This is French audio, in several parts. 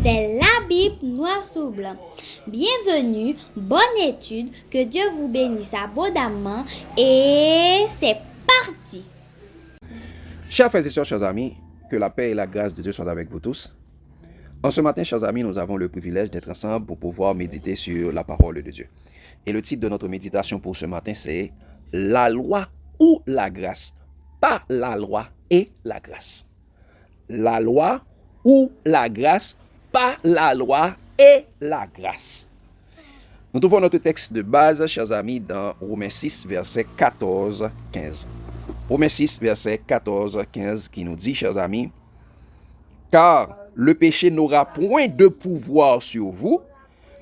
C'est la Bible noir sur blanc. Bienvenue, bonne étude, que Dieu vous bénisse abondamment et c'est parti. Chers frères et sœurs, chers amis, que la paix et la grâce de Dieu soient avec vous tous. En ce matin, chers amis, nous avons le privilège d'être ensemble pour pouvoir méditer sur la parole de Dieu. Et le titre de notre méditation pour ce matin, c'est « La loi ou la grâce ». Pas la loi et la grâce. La loi ou la grâce, pas la loi et la grâce. Nous trouvons notre texte de base, chers amis, dans Romains 6, verset 14-15. Romains 6, verset 14-15, qui nous dit, chers amis, « Car le péché n'aura point de pouvoir sur vous,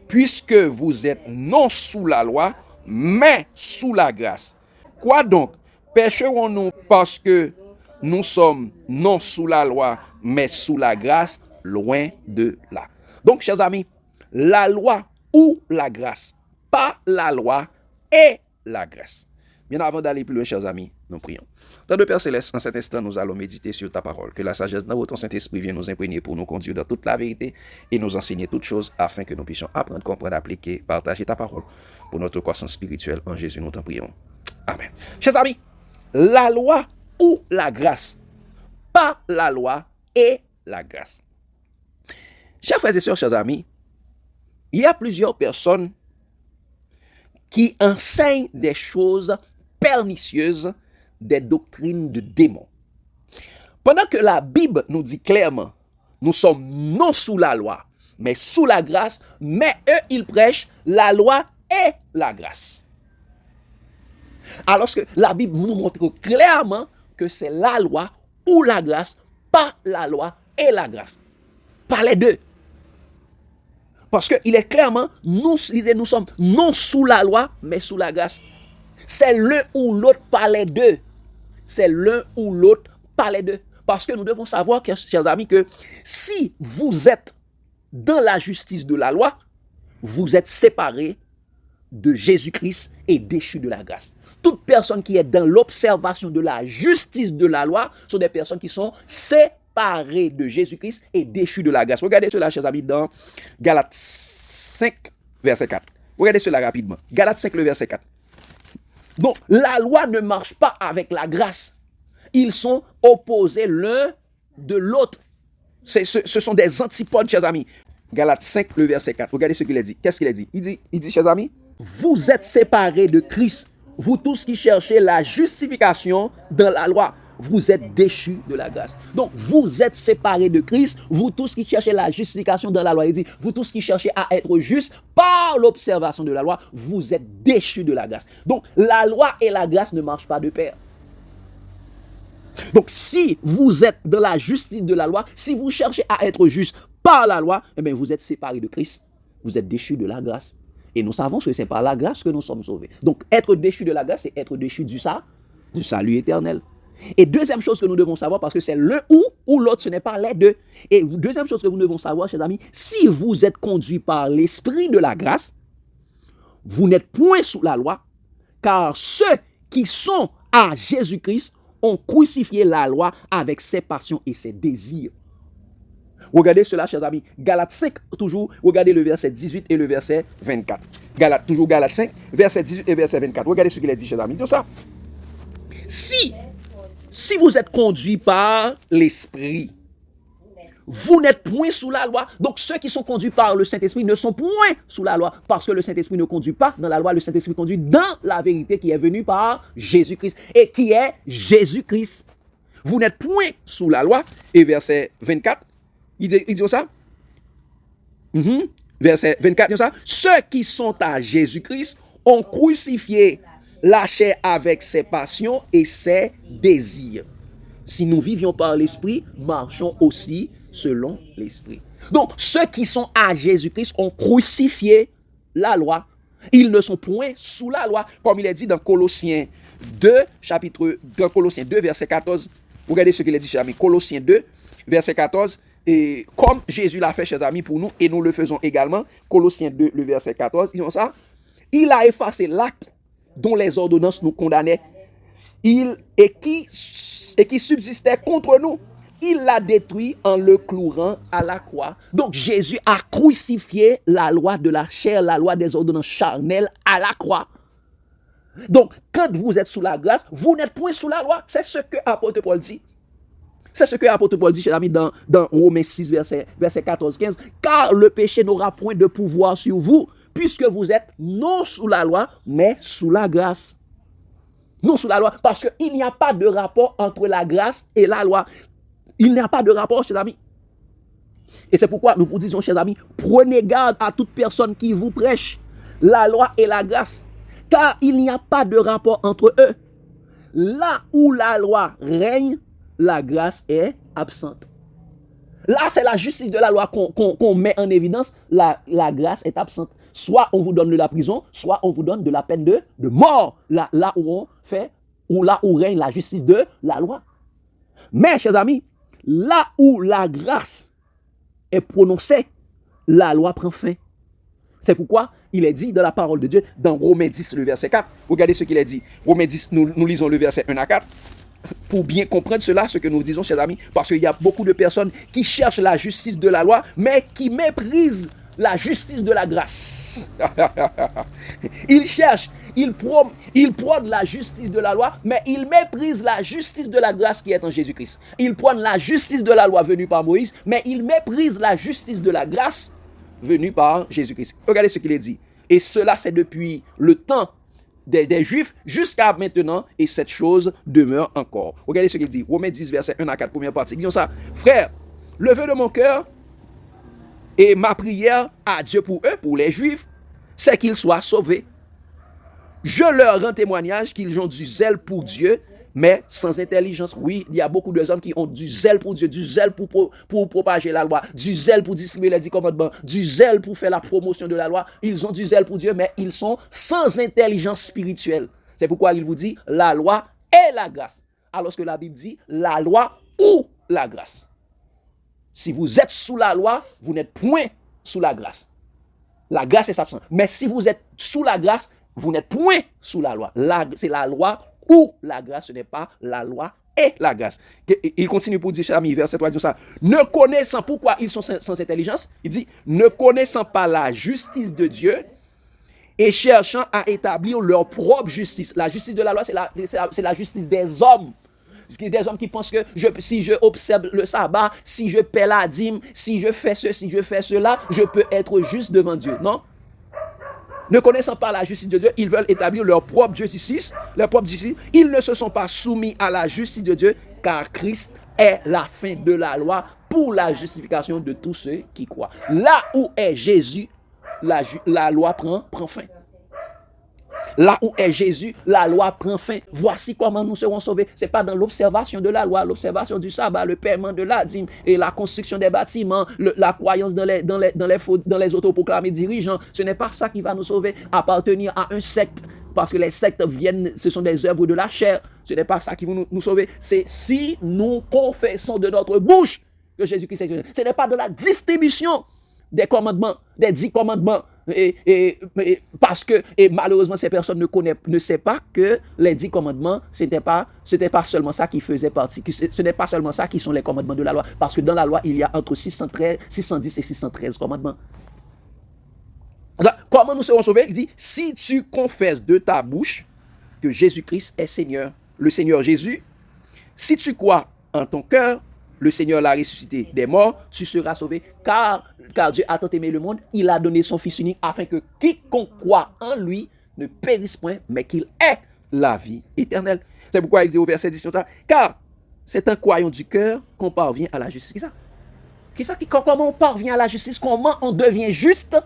puisque vous êtes non sous la loi, mais sous la grâce. » Quoi donc? Pécherons-nous parce que nous sommes non sous la loi, mais sous la grâce? Loin de là. Donc, chers amis, la loi ou la grâce, pas la loi et la grâce. Bien avant d'aller plus loin, chers amis, nous prions. Tant de Père Céleste, en cet instant, nous allons méditer sur ta parole. Que la sagesse de votre Saint-Esprit vienne nous imprégner pour nous conduire dans toute la vérité et nous enseigner toutes choses afin que nous puissions apprendre, comprendre, appliquer, partager ta parole pour notre croissance spirituelle. En Jésus, nous t'en prions. Amen. Chers amis, la loi ou la grâce, pas la loi et la grâce. Chers frères et sœurs, chers amis, il y a plusieurs personnes qui enseignent des choses pernicieuses, des doctrines de démons. Pendant que la Bible nous dit clairement, nous sommes non sous la loi, mais sous la grâce, mais eux, ils prêchent la loi et la grâce. Alors que la Bible nous montre clairement que c'est la loi ou la grâce, pas la loi et la grâce. Pas les deux. Parce qu'il est clairement, nous sommes non sous la loi, mais sous la grâce. C'est l'un ou l'autre, pas les deux. C'est l'un ou l'autre, pas les deux. Parce que nous devons savoir, chers amis, que si vous êtes dans la justice de la loi, vous êtes séparés de Jésus-Christ et déchus de la grâce. Toute personne qui est dans l'observation de la justice de la loi sont des personnes qui sont séparées de Jésus-Christ et déchus de la grâce. Regardez cela, chers amis, dans Galates 5, verset 4. Regardez cela rapidement. Galates 5, le verset 4. Donc, la loi ne marche pas avec la grâce. Ils sont opposés l'un de l'autre. Ce sont des antipodes, chers amis. Galates 5, le verset 4. Regardez ce qu'il a dit. Qu'est-ce qu'il a dit? Il dit, chers amis, vous êtes séparés de Christ. Vous tous qui cherchez la justification dans la loi, vous êtes déchus de la grâce. Donc, vous êtes séparés de Christ. Vous tous qui cherchez la justification dans la loi. Il dit, vous tous qui cherchez à être justes par l'observation de la loi, vous êtes déchus de la grâce. Donc, la loi et la grâce ne marchent pas de pair. Donc, si vous êtes dans la justice de la loi, si vous cherchez à être juste par la loi, eh bien, vous êtes séparés de Christ. Vous êtes déchus de la grâce. Et nous savons que c'est par la grâce que nous sommes sauvés. Donc, être déchu de la grâce, c'est être déchu du salut éternel. Et deuxième chose que nous devons savoir, parce que c'est l'un ou l'autre, ce n'est pas les deux. Et deuxième chose que nous devons savoir, chers amis, si vous êtes conduits par l'esprit de la grâce, vous n'êtes point sous la loi, car ceux qui sont à Jésus-Christ ont crucifié la loi avec ses passions et ses désirs. Regardez cela, chers amis. Galates 5, toujours, regardez le verset 18 et le verset 24. Toujours Galates 5, verset 18 et verset 24. Regardez ce qu'il a dit, chers amis. Tout ça. Si vous êtes conduits par l'Esprit, vous n'êtes point sous la loi. Donc, ceux qui sont conduits par le Saint-Esprit ne sont point sous la loi. Parce que le Saint-Esprit ne conduit pas dans la loi. Le Saint-Esprit conduit dans la vérité qui est venue par Jésus-Christ. Et qui est Jésus-Christ. Vous n'êtes point sous la loi. Et verset 24. Il dit ça? Verset 24, il dit ça. Ceux qui sont à Jésus-Christ ont crucifié la chair avec ses passions et ses désirs. Si nous vivions par l'esprit, marchons aussi selon l'esprit. Donc, ceux qui sont à Jésus-Christ ont crucifié la loi. Ils ne sont point sous la loi. Comme il est dit dans Colossiens 2, verset 14. Regardez ce qu'il est dit, chers amis. Colossiens 2, verset 14. Et comme Jésus l'a fait, chers amis, pour nous, et nous le faisons également, Colossiens 2, le verset 14, ils ont ça. Il a effacé l'acte dont les ordonnances nous condamnaient, et qui subsistait contre nous, il l'a détruit en le clouant à la croix. Donc Jésus a crucifié la loi de la chair, la loi des ordonnances charnelles à la croix. Donc quand vous êtes sous la grâce, vous n'êtes point sous la loi. C'est ce que l'apôtre Paul dit. C'est ce que l'apôtre Paul dit, chers amis, dans Romains 6, verset 14-15. Car le péché n'aura point de pouvoir sur vous, puisque vous êtes non sous la loi, mais sous la grâce. Non sous la loi, parce qu'il n'y a pas de rapport entre la grâce et la loi. Il n'y a pas de rapport, chers amis. Et c'est pourquoi nous vous disons, chers amis, prenez garde à toute personne qui vous prêche la loi et la grâce, car il n'y a pas de rapport entre eux. Là où la loi règne, la grâce est absente. Là, c'est la justice de la loi qu'on met en évidence, la grâce est absente. Soit on vous donne de la prison, soit on vous donne de la peine de mort. Là où là où règne la justice de la loi. Mais, chers amis, là où la grâce est prononcée, la loi prend fin. C'est pourquoi il est dit dans la parole de Dieu, dans Romains 10, le verset 4. Regardez ce qu'il est dit. Romains 10, nous lisons le verset 1 à 4. Pour bien comprendre cela, ce que nous disons, chers amis, parce qu'il y a beaucoup de personnes qui cherchent la justice de la loi, mais qui méprisent la justice de la grâce. Ils cherchent, ils prônent la justice de la loi, mais ils méprisent la justice de la grâce qui est en Jésus-Christ. Ils prônent la justice de la loi venue par Moïse, mais ils méprisent la justice de la grâce venue par Jésus-Christ. Regardez ce qu'il est dit. Et cela, c'est depuis le temps des Juifs jusqu'à maintenant, et cette chose demeure encore. Regardez ce qu'il dit. Romains 10, verset 1 à 4, première partie. Disons ça. Frère, le vœu de mon cœur et ma prière à Dieu pour eux, pour les Juifs, c'est qu'ils soient sauvés. Je leur rends témoignage qu'ils ont du zèle pour Dieu, mais sans intelligence. Oui, il y a beaucoup de hommes qui ont du zèle pour Dieu, du zèle pour propager la loi, du zèle pour distribuer les 10 commandements, du zèle pour faire la promotion de la loi. Ils ont du zèle pour Dieu, mais ils sont sans intelligence spirituelle. C'est pourquoi il vous dit la loi et la grâce. Alors que la Bible dit la loi ou la grâce. Si vous êtes sous la loi, vous n'êtes point sous la grâce. La grâce est absente. Mais si vous êtes sous la grâce, vous n'êtes point sous la loi. C'est la loi ou la grâce, ce n'est pas la loi et la grâce. Il continue pour dire, cher ami, verset 3, il dit ça. Ne connaissant, pourquoi ils sont sans intelligence? Il dit, ne connaissant pas la justice de Dieu et cherchant à établir leur propre justice. La justice de la loi, c'est la justice des hommes. Des hommes qui pensent que si je observe le sabbat, si je paie la dîme, si je fais ceci, je fais cela, je peux être juste devant Dieu. Non? Ne connaissant pas la justice de Dieu, ils veulent établir leur propre justice. Ils ne se sont pas soumis à la justice de Dieu, car Christ est la fin de la loi pour la justification de tous ceux qui croient. Là où est Jésus, la loi prend fin. Là où est Jésus, la loi prend fin. Voici comment nous serons sauvés. Ce n'est pas dans l'observation de la loi, l'observation du sabbat, le paiement de la dîme et la construction des bâtiments, la croyance dans les autoproclamés dirigeants. Ce n'est pas ça qui va nous sauver. Appartenir à un secte, parce que les sectes ce sont des œuvres de la chair. Ce n'est pas ça qui va nous sauver. C'est si nous confessons de notre bouche que Jésus-Christ est Dieu. Ce n'est pas de la distribution des commandements, des 10 commandements. Parce que malheureusement ces personnes ne savent pas que les 10 commandements c'était pas seulement ça qui faisait partie, ce n'est pas seulement ça qui sont les commandements de la loi, parce que dans la loi il y a entre 610 et 613 commandements. Alors, comment nous serons sauvés? Il dit, si tu confesses de ta bouche que Jésus-Christ est Seigneur, le Seigneur Jésus, si tu crois en ton cœur le Seigneur l'a ressuscité des morts, tu seras sauvé, car Dieu a tant aimé le monde, il a donné son Fils unique, afin que quiconque croit en lui ne périsse point, mais qu'il ait la vie éternelle. C'est pourquoi il dit au verset 10, car c'est en croyant du cœur qu'on parvient à la justice. Comment on parvient à la justice? Comment on devient juste?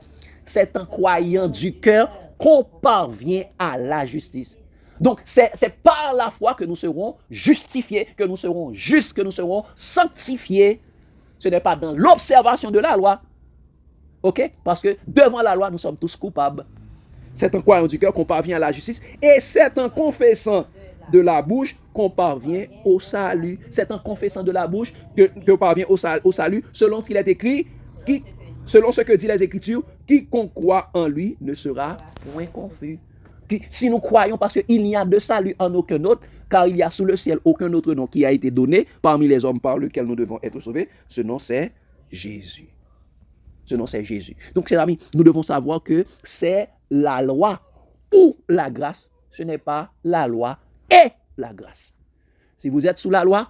C'est en croyant du cœur qu'on parvient à la justice. Donc, c'est par la foi que nous serons justifiés, que nous serons justes, que nous serons sanctifiés. Ce n'est pas dans l'observation de la loi. OK? Parce que devant la loi, nous sommes tous coupables. C'est en croyant du cœur qu'on parvient à la justice. Et c'est en confessant de la bouche qu'on parvient au salut. C'est en confessant de la bouche qu'on parvient au salut, selon ce qu'il est écrit, selon ce que dit les Écritures, quiconque croit en lui ne sera point confus. Si nous croyons, parce qu'il n'y a de salut en aucun autre, car il y a sous le ciel aucun autre nom qui a été donné parmi les hommes par lequel nous devons être sauvés. Ce nom, c'est Jésus. Ce nom, c'est Jésus. Donc, chers amis, nous devons savoir que c'est la loi ou la grâce. Ce n'est pas la loi et la grâce. Si vous êtes sous la loi,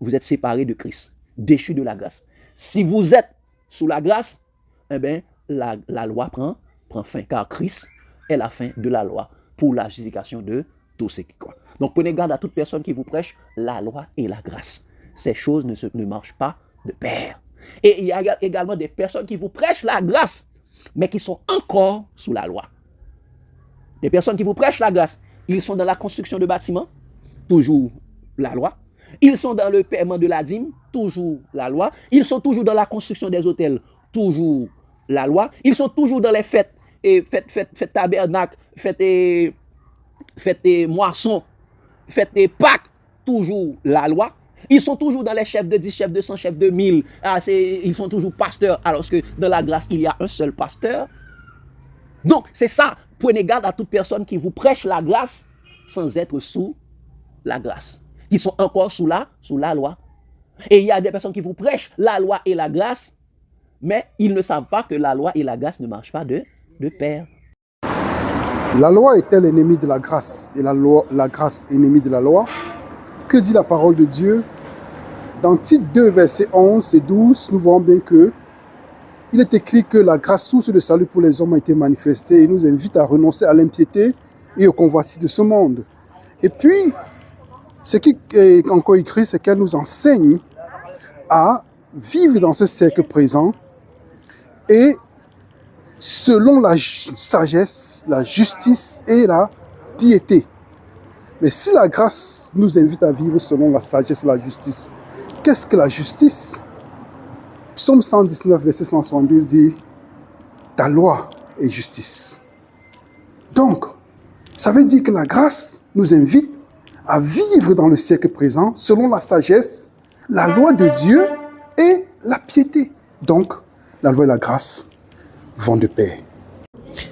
vous êtes séparé de Christ, déchu de la grâce. Si vous êtes sous la grâce, eh bien, la loi prend fin, car Christ est la fin de la loi pour la justification de tous ceux qui croient. Donc, prenez garde à toute personne qui vous prêche la loi et la grâce. Ces choses ne marchent pas de pair. Et il y a également des personnes qui vous prêchent la grâce, mais qui sont encore sous la loi. Des personnes qui vous prêchent la grâce, ils sont dans la construction de bâtiments, toujours la loi. Ils sont dans le paiement de la dîme, toujours la loi. Ils sont toujours dans la construction des hôtels, toujours la loi. Ils sont toujours dans les fêtes, fêtes tabernacle, fêtes moissons, fêtes Pâques, toujours la loi. Ils sont toujours dans les chefs de 10, chefs de 100, chefs de 1000. Ils sont toujours pasteurs, alors que dans la grâce, il y a un seul pasteur. Donc, c'est ça. Prenez garde à toute personne qui vous prêche la grâce sans être sous la grâce. Qui sont encore sous la loi. Et il y a des personnes qui vous prêchent la loi et la grâce, mais ils ne savent pas que la loi et la grâce ne marchent pas de pair. La loi est-elle ennemie de la grâce et la grâce ennemie de la loi? Que dit la parole de Dieu? Dans Tite 2, versets 11 et 12, nous voyons bien que il est écrit que la grâce, source de salut pour les hommes, a été manifestée et nous invite à renoncer à l'impiété et aux convoitises de ce monde. Et puis, ce qui est encore écrit, c'est qu'elle nous enseigne à vivre dans ce siècle présent et selon la sagesse, la justice et la piété. Mais si la grâce nous invite à vivre selon la sagesse et la justice, qu'est-ce que la justice? Psaume 119, verset 172 dit « Ta loi est justice ». Donc, ça veut dire que la grâce nous invite à vivre dans le siècle présent selon la sagesse, la loi de Dieu et la piété. Donc, la loi et la grâce vont de pair.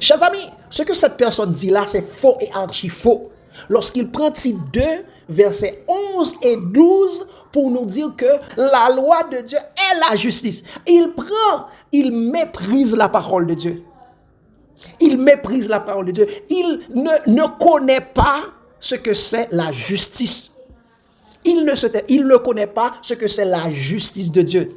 Chers amis, ce que cette personne dit là, c'est faux et archi faux. Lorsqu'il prend Tite 2, versets 11 et 12, pour nous dire que la loi de Dieu est la justice. Il méprise la parole de Dieu. Il méprise la parole de Dieu. Il ne connaît pas ce que c'est la justice. Il ne connaît pas ce que c'est la justice de Dieu.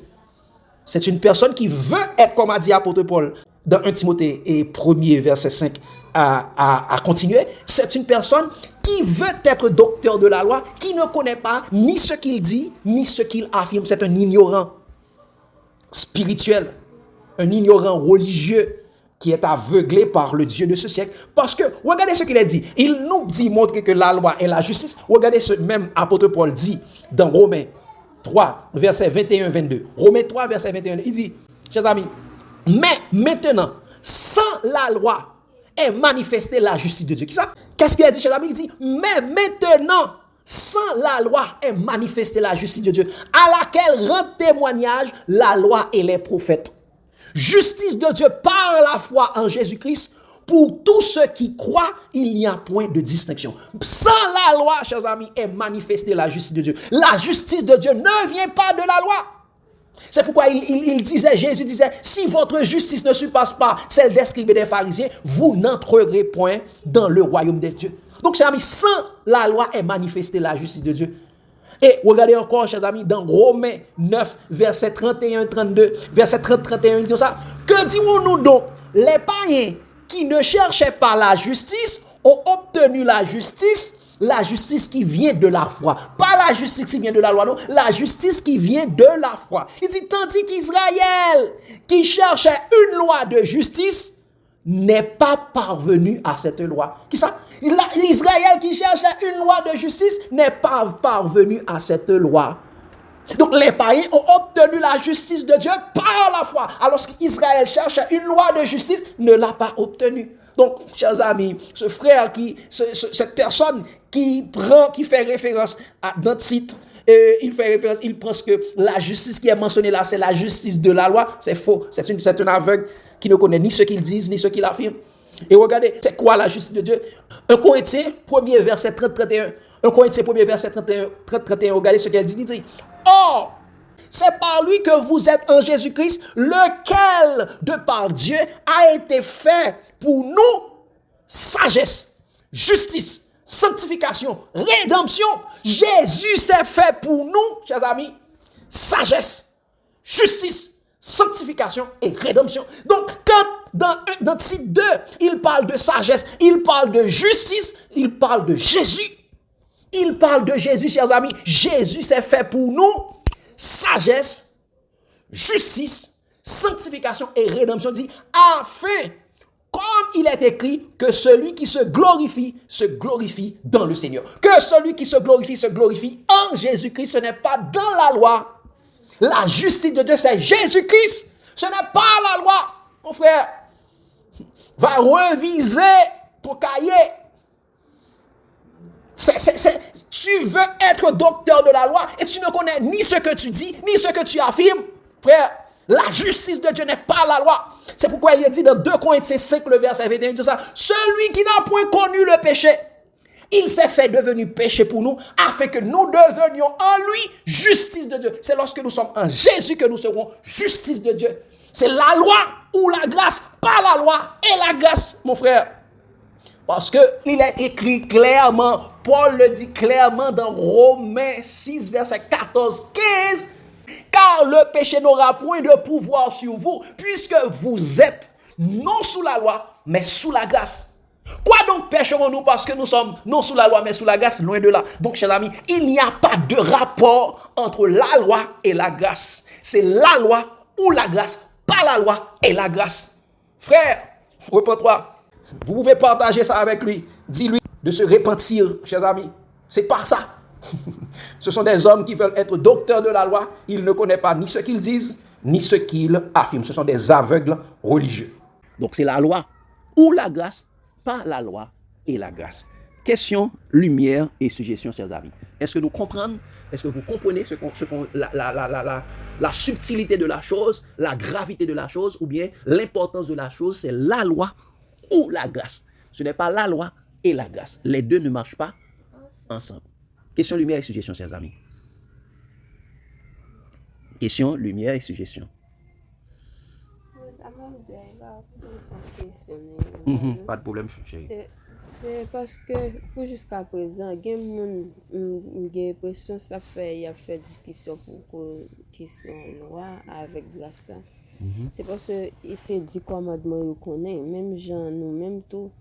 C'est une personne qui veut être, comme a dit l'apôtre Paul, dans 1 Timothée et 1er verset 5 à continuer. C'est une personne qui veut être docteur de la loi, qui ne connaît pas ni ce qu'il dit, ni ce qu'il affirme. C'est un ignorant spirituel, un ignorant religieux qui est aveuglé par le Dieu de ce siècle. Parce que, regardez ce qu'il a dit. Il nous dit, montre que la loi est la justice. Regardez ce même apôtre Paul dit dans Romains 3, verset 21-22. Romains 3, verset 21. Il dit, chers amis, mais maintenant, sans la loi, est manifestée la justice de Dieu. Qu'est-ce qu'il a dit, chers amis? Il dit, mais maintenant, sans la loi, est manifestée la justice de Dieu, à laquelle rend témoignage la loi et les prophètes. Justice de Dieu par la foi en Jésus-Christ. Pour tous ceux qui croient, il n'y a point de distinction. Sans la loi, chers amis, est manifestée la justice de Dieu. La justice de Dieu ne vient pas de la loi. C'est pourquoi Jésus disait, si votre justice ne surpasse pas celle des scribes et des pharisiens, vous n'entrerez point dans le royaume des dieux. Donc, chers amis, sans la loi est manifestée la justice de Dieu. Et regardez encore, chers amis, dans Romains 9, verset 31-32, verset 30-31, il dit ça. Que dirons-nous donc? Les païens qui ne cherchaient pas la justice ont obtenu la justice qui vient de la foi. Pas la justice qui vient de la loi, non. La justice qui vient de la foi. Il dit, tandis qu'Israël, qui cherchait une loi de justice, n'est pas parvenu à cette loi. Qui ça? Israël qui cherchait une loi de justice n'est pas parvenu à cette loi. Donc les païens ont obtenu la justice de Dieu par la foi. Alors qu'Israël cherchait une loi de justice, ne l'a pas obtenue. Donc, chers amis, ce frère cette personne qui fait référence à notre site, il pense que la justice qui est mentionnée là, c'est la justice de la loi. C'est faux. C'est un aveugle qui ne connaît ni ce qu'ils disent, ni ce qu'ils affirment. Et regardez, c'est quoi la justice de Dieu? 1 Corinthiens, 1er verset 30-31. 1 Corinthiens, 1er verset 30-31. Regardez ce qu'elle dit. Il dit, or, c'est par lui que vous êtes en Jésus-Christ, lequel, de par Dieu, a été fait pour nous sagesse, justice, sanctification, rédemption. Jésus s'est fait pour nous, chers amis, sagesse, justice, sanctification et rédemption. Donc, quand dans Tite 2, il parle de sagesse, il parle de justice, il parle de Jésus. Il parle de Jésus, chers amis. Jésus s'est fait pour nous sagesse, justice, sanctification et rédemption. Dit, afin, comme il est écrit, que celui qui se glorifie dans le Seigneur. Que celui qui se glorifie en Jésus-Christ. Ce n'est pas dans la loi. La justice de Dieu, c'est Jésus-Christ. Ce n'est pas la loi. Mon frère, va reviser ton cahier. Tu veux être docteur de la loi et tu ne connais ni ce que tu dis, ni ce que tu affirmes. Frère, la justice de Dieu n'est pas la loi. C'est pourquoi il est dit dans 2 Corinthiens 5, le verset 21, il dit ça. Celui qui n'a point connu le péché, il s'est fait devenir péché pour nous, afin que nous devenions en lui justice de Dieu. C'est lorsque nous sommes en Jésus que nous serons justice de Dieu. C'est la loi ou la grâce, pas la loi et la grâce, mon frère. Parce qu'il est écrit clairement, Paul le dit clairement dans Romains 6, verset 14-15, car le péché n'aura point de pouvoir sur vous, puisque vous êtes non sous la loi, mais sous la grâce. Quoi donc pécherons-nous parce que nous sommes non sous la loi, mais sous la grâce? Loin de là. Donc, chers amis, il n'y a pas de rapport entre la loi et la grâce. C'est la loi ou la grâce, pas la loi et la grâce. Frère, reprends-toi. Vous pouvez partager ça avec lui. Dis-lui de se repentir, chers amis. C'est pas ça. Ce sont des hommes qui veulent être docteurs de la loi. Ils ne connaissent pas ni ce qu'ils disent, ni ce qu'ils affirment. Ce sont des aveugles religieux. Donc c'est la loi ou la grâce, pas la loi et la grâce. Question, lumière et suggestion, chers amis. Est-ce que nous comprenons? Est-ce que vous comprenez la subtilité de la chose, la gravité de la chose, ou bien l'importance de la chose? C'est la loi ou la grâce. Ce n'est pas la loi et la grâce. Les deux ne marchent pas ensemble. Question, lumière et suggestion, chers amis. Question, lumière et suggestion. Pas de problème, chérie. C'est parce que pour jusqu'à présent, j'ai l'impression que ça fait, il y a fait discussion pour question loi avec grâce. C'est parce que c'est 10 commandements nous connaît, même gens nous-mêmes tout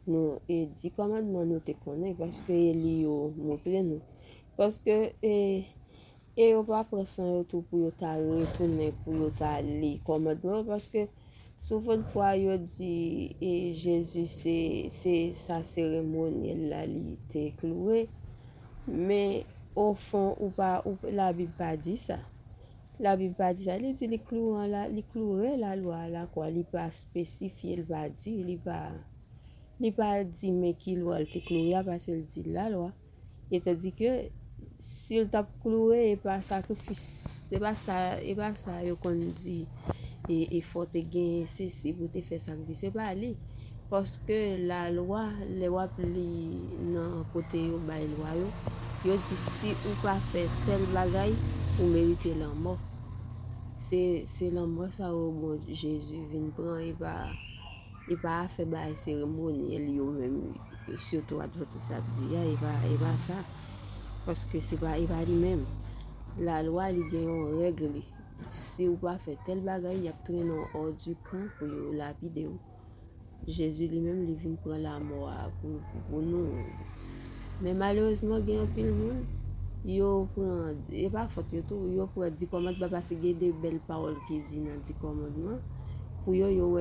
nous et 10 commandements nous te connaît parce que il montre nous. Parce que et on va prendre tout pour ta retourner pour ta les commandements parce que souvent fois yo dit et Jésus c'est sa cérémonie là il était cloué mais au fond ou la Bible pas dit ça. La Bible pas dit ça, il dit les clouer la loi là quoi, il pas spécifié, il pas dit, il pas dit mais qui loi te clouer parce qu'il dit la loi. Il te dit que s'il t'a cloué et pas sacrifice, c'est pas ça yo qu'on dit et faut te gagner ceci pour te faire sacrifice, c'est pas lui parce que la loi les loi pli non côté yo ba loi yo dit si ou pas fait tel bagaille ou mériter la mort. C'est la mort ça au bon Jésus vient prendre il va faire ba cérémonie lui même surtout adventiste ça dit il va ça parce que c'est pas il va lui-même la loi il gagne une règle si ou pas fait tel bagaille il a traîné hors du camp pour la vidéo Jésus lui-même il vient prendre la mort pour nous mais malheureusement il y a un pile monde yo prend et pas faute yo prend 10 commandements parce qu'il y a des belles paroles qui dit dans 10 commandements pour yo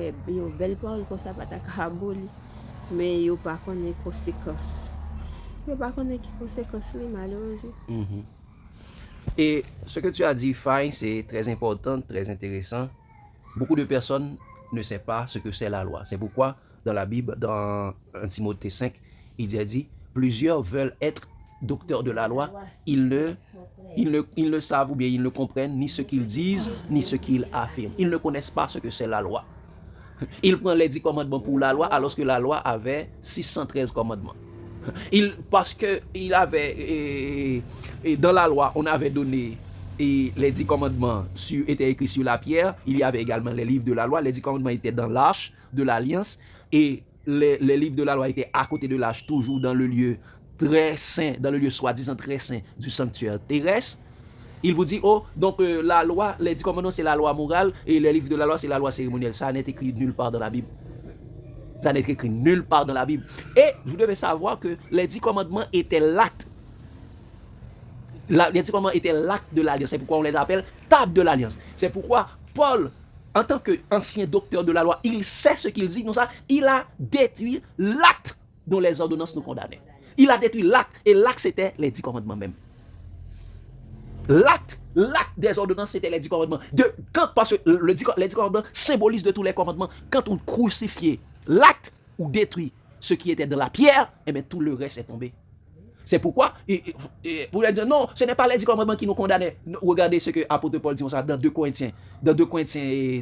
belle parole comme ça pas ta aboli mais yo pas connaît conséquences malheureusement. Et ce que tu as dit, Faye, c'est très important, très intéressant. Beaucoup de personnes ne savent pas ce que c'est la loi. C'est pourquoi dans la Bible, dans 1 Timothée 5, il a dit, plusieurs veulent être docteurs de la loi, ils ne savent ou bien ils ne comprennent ni ce qu'ils disent, ni ce qu'ils affirment. Ils ne connaissent pas ce que c'est la loi. Il prend les 10 commandements pour la loi, alors que la loi avait 613 commandements. Parce que il avait, et dans la loi, on avait donné les 10 commandements étaient écrits sur la pierre. Il y avait également les livres de la loi. Les 10 commandements étaient dans l'arche de l'alliance. Et les livres de la loi étaient à côté de l'arche, toujours dans le lieu très saint, dans le lieu soi-disant très saint du sanctuaire terrestre. Il vous dit, oh, donc la loi, les 10 commandements, c'est la loi morale, et les livres de la loi, c'est la loi cérémonielle. Ça n'est écrit nulle part dans la Bible. Ça n'est écrit nulle part dans la Bible. Et vous devez savoir que les 10 commandements étaient l'acte. Les 10 commandements étaient l'acte de l'alliance. C'est pourquoi on les appelle table de l'alliance. C'est pourquoi Paul, en tant qu'ancien docteur de la loi, il sait ce qu'il dit. Non, ça, il a détruit l'acte dont les ordonnances nous condamnaient. Il a détruit l'acte. Et l'acte, c'était les 10 commandements même. L'acte des ordonnances, c'était les 10 commandements. Parce que les 10 commandements symbolisent de tous les commandements. Quand on crucifie l'acte ou détruit ce qui était dans la pierre, et bien tout le reste est tombé. C'est pourquoi, vous allez dire, non, ce n'est pas les 10 commandements qui nous condamnaient. Regardez ce que l'apôtre Paul dit dans 2 Corinthiens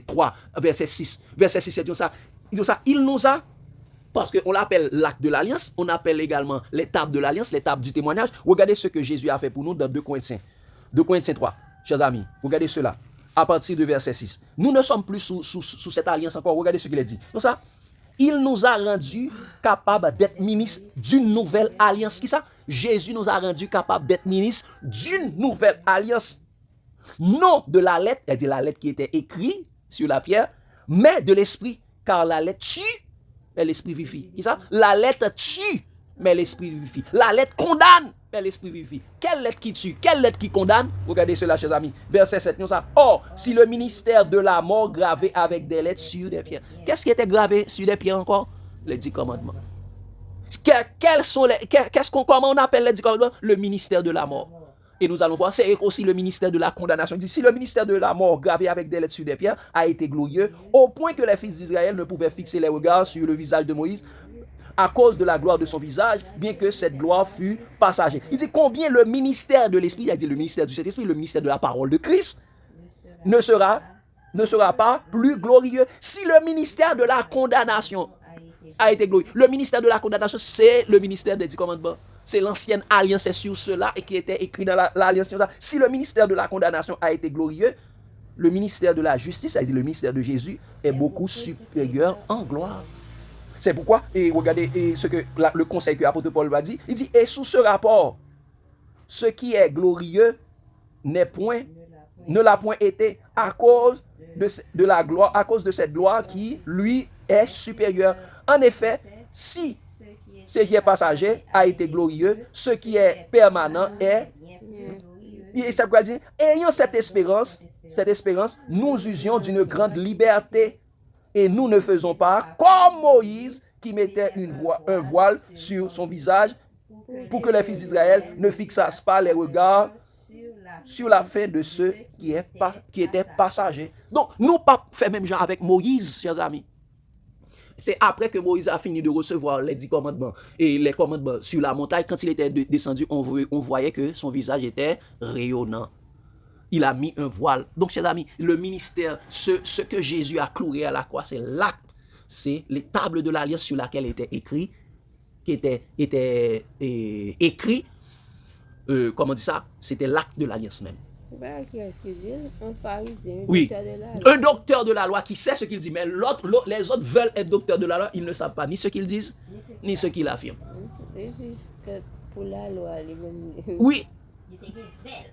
3, verset 6. Verset 6, il dit ça. Il nous a, parce qu'on l'appelle l'acte de l'alliance, on appelle également les tables de l'alliance, les tables du témoignage. Regardez ce que Jésus a fait pour nous dans 2 Corinthiens 3, chers amis. Regardez cela, à partir de verset 6. Nous ne sommes plus sous cette alliance encore. Regardez ce qu'il a dit. Donc ça, il nous a rendus capables d'être ministres d'une nouvelle alliance. Qui ça? Jésus nous a rendus capables d'être ministres d'une nouvelle alliance. Non de la lettre, c'est-à-dire la lettre qui était écrite sur la pierre, mais de l'esprit. Car la lettre tue, mais l'esprit vivifie. Qui ça? La lettre tue, mais l'esprit vivifie. La lettre condamne, mais l'esprit vivifie. Quelle lettre qui tue? Quelle lettre qui condamne? Regardez cela, chers amis. Verset 7. Ça. Or, si le ministère de la mort gravé avec des lettres sur des pierres. Qu'est-ce qui était gravé sur des pierres encore? Les 10 commandements. Comment on appelle les 10 commandements? Le ministère de la mort. Et nous allons voir, c'est aussi le ministère de la condamnation. Il dit, si le ministère de la mort gravé avec des lettres sur des pierres a été glorieux, au point que les fils d'Israël ne pouvaient fixer les regards sur le visage de Moïse, à cause de la gloire de son visage, bien que cette gloire fût passagère. Il dit combien le ministère de l'Esprit, il a dit le ministère du Saint-Esprit, le ministère de la parole de Christ, ne sera pas plus glorieux. Si le ministère de la condamnation a été glorieux, le ministère de la condamnation, c'est le ministère des 10 commandements. C'est l'ancienne alliance, c'est sur cela et qui était écrit dans l'alliance. Si le ministère de la condamnation a été glorieux, le ministère de la justice, c'est-à-dire le ministère de Jésus, est beaucoup supérieur en gloire. C'est pourquoi, et regardez ce que le conseil que l'apôtre Paul va dire, il dit, et sous ce rapport, ce qui est glorieux ne l'a point été à cause de la gloire, à cause de cette gloire qui, lui, est supérieure. En effet, si ce qui est passager a été glorieux, ce qui est permanent est... Et ça veut dire, ayant cette espérance, nous usions d'une grande liberté. Et nous ne faisons pas comme Moïse qui mettait un voile sur son visage pour que les fils d'Israël ne fixassent pas les regards sur la fin de ceux qui étaient passagers. Donc, nous pas fait même genre avec Moïse, chers amis. C'est après que Moïse a fini de recevoir les 10 commandements et les commandements sur la montagne, quand il était descendu, on voyait que son visage était rayonnant. Il a mis un voile. Donc, chers amis, le ministère, ce que Jésus a cloué à la croix, c'est l'acte. C'est les tables de l'alliance sur laquelle était écrit, comment on dit ça? C'était l'acte de l'alliance même. Qui est-ce qu'il dit? Un pharisien, oui, docteur de la loi. Un docteur de la loi qui sait ce qu'il dit, mais les autres veulent être docteurs de la loi, ils ne savent pas ni ce qu'ils disent, ni ce qu'ils affirment. Ils disent que pour la loi, oui.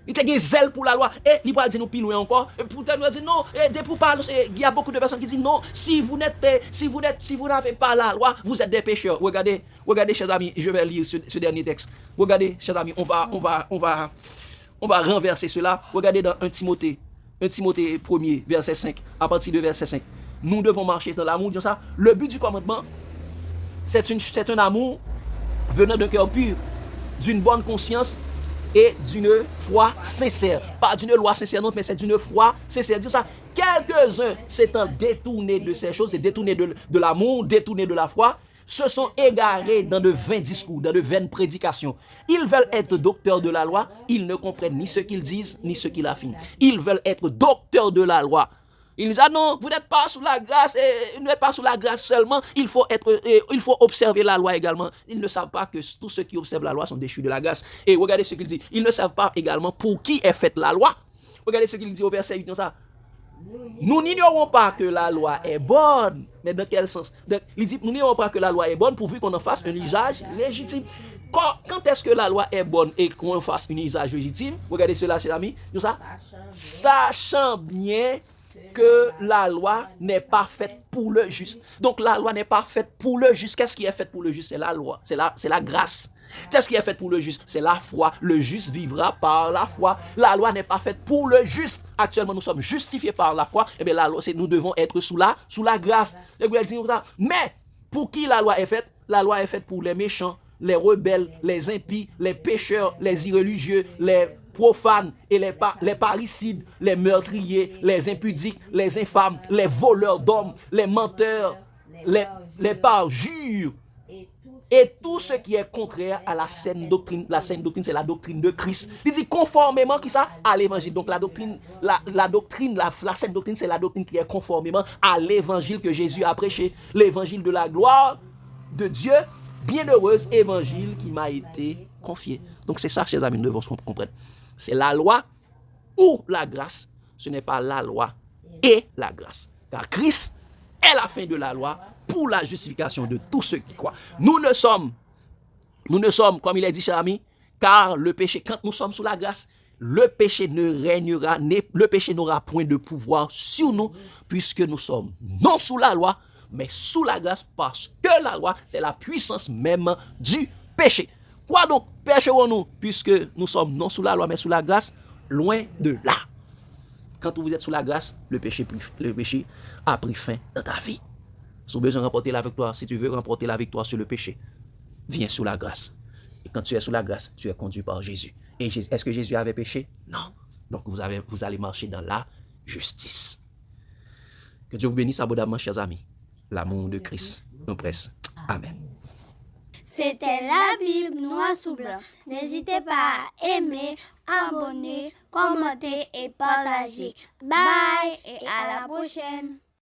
Il était zèle pour la loi. Et il va dire nous plus loin encore. Et pourtant, il va dire non. Il y a beaucoup de personnes qui disent non. Si vous n'avez pas la loi, vous êtes des pécheurs. Regardez, chers amis, je vais lire ce dernier texte. Regardez, chers amis, on va renverser cela. Regardez dans 1 Timothée 1er, verset 5. À partir de verset 5. Nous devons marcher dans l'amour. Ça. Le but du commandement, c'est un amour venant d'un cœur pur, d'une bonne conscience et d'une foi sincère. Pas d'une loi sincère, non, mais c'est d'une foi sincère. Dis ça. Quelques-uns s'étant détournés de ces choses, détournés de l'amour, détournés de la foi, se sont égarés dans de vains discours, dans de vaines prédications. Ils veulent être docteurs de la loi, ils ne comprennent ni ce qu'ils disent, ni ce qu'ils affirment. Ils veulent être docteurs de la loi, Il nous dit, ah non, vous n'êtes pas sous la grâce, vous n'êtes pas sous la grâce seulement, il faut observer la loi également. Ils ne savent pas que tous ceux qui observent la loi sont déchus de la grâce. Et regardez ce qu'il dit, ils ne savent pas également pour qui est faite la loi. Regardez ce qu'il dit au verset 8, comme ça. Nous n'ignorons pas que la loi est bonne. Mais dans quel sens? Il dit, nous n'ignorons pas que la loi est bonne pourvu qu'on en fasse un usage légitime. Quand est-ce que la loi est bonne et qu'on en fasse un usage légitime? Regardez cela, chers amis. Sachant bien que la loi n'est pas faite pour le juste. Donc la loi n'est pas faite pour le juste. Qu'est-ce qui est fait pour le juste? C'est la loi, c'est la grâce. Qu'est-ce qui est fait pour le juste? C'est la foi. Le juste vivra par la foi. La loi n'est pas faite pour le juste. Actuellement, nous sommes justifiés par la foi. Et bien, la loi, nous devons être sous la grâce. Mais pour qui la loi est faite? La loi est faite pour les méchants, les rebelles, les impies, les pécheurs, les irréligieux, les profanes et les parricides, les meurtriers, les impudiques, les infâmes, les voleurs d'hommes, les menteurs, les parjures, et tout ce qui est contraire à la saine doctrine. La saine doctrine, c'est la doctrine de Christ. Il dit conformément qui ça? À l'évangile. Donc la saine doctrine, c'est la doctrine qui est conformément à l'évangile que Jésus a prêché. L'évangile de la gloire de Dieu. Bienheureuse évangile qui m'a été confié. Donc c'est ça, chers amis, nous devons comprendre. C'est la loi ou la grâce. Ce n'est pas la loi et la grâce. Car Christ est la fin de la loi pour la justification de tous ceux qui croient. Nous ne sommes, comme il est dit, chers amis, car le péché, quand nous sommes sous la grâce, le péché n'aura point de pouvoir sur nous, puisque nous sommes non sous la loi, mais sous la grâce, parce que la loi, c'est la puissance même du péché. Quoi donc pécherons-nous, puisque nous sommes non sous la loi, mais sous la grâce? Loin de là. Quand vous êtes sous la grâce, le péché a pris fin dans ta vie. Si tu veux remporter la victoire, si tu veux remporter la victoire sur le péché, viens sous la grâce. Et quand tu es sous la grâce, tu es conduit par Jésus. Et est-ce que Jésus avait péché? Non. Donc vous allez marcher dans la justice. Que Dieu vous bénisse abondamment, chers amis. L'amour de Christ nous presse. Amen. C'était la Bible noir sous blanc. N'hésitez pas à aimer, abonner, commenter et partager. Bye et à la prochaine.